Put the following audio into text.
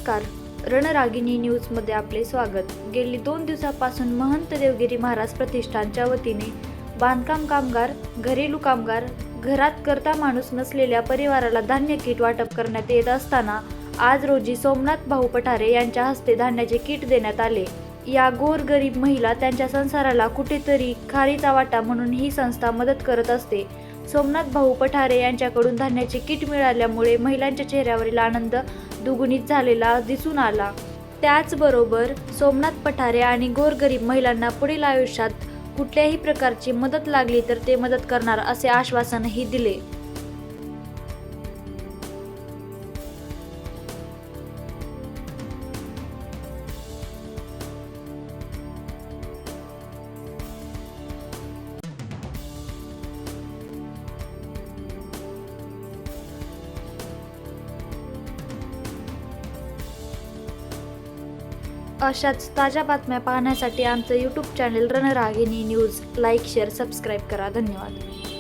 नमस्कार. रणरागिणी न्यूजमध्ये आपले स्वागत. गेली 2 दिवसापासून महंत देवगिरी महाराज प्रतिष्ठानच्या वतीने बांधकाम कामगार, घरेलू कामगार, घरात करता माणूस नसलेल्या परिवाराला धान्य किट वाटप करण्यात येत असताना आज रोजी सोमनाथ भाऊ पठारे यांच्या हस्ते धान्याचे किट देण्यात आले. या गोरगरीब महिला त्यांच्या संसाराला कुठेतरी खारीचा वाटा म्हणून ही संस्था मदत करत असते. सोमनाथ भाऊ पठारे यांच्याकडून धान्याचे किट मिळाल्यामुळे महिलांच्या चेहऱ्यावरील आनंद दुगुणित झालेला दिसून आला. त्याचबरोबर सोमनाथ पठारे आणि गोरगरीब महिलांना पुढील आयुष्यात कुठल्याही प्रकारची मदत लागली तर ते मदत करणार असे आश्वासनही दिले. अशाच ताज्या बातम्या पाहण्यासाठी आमचं YouTube channel Ranragini news like, share, subscribe करा. धन्यवाद.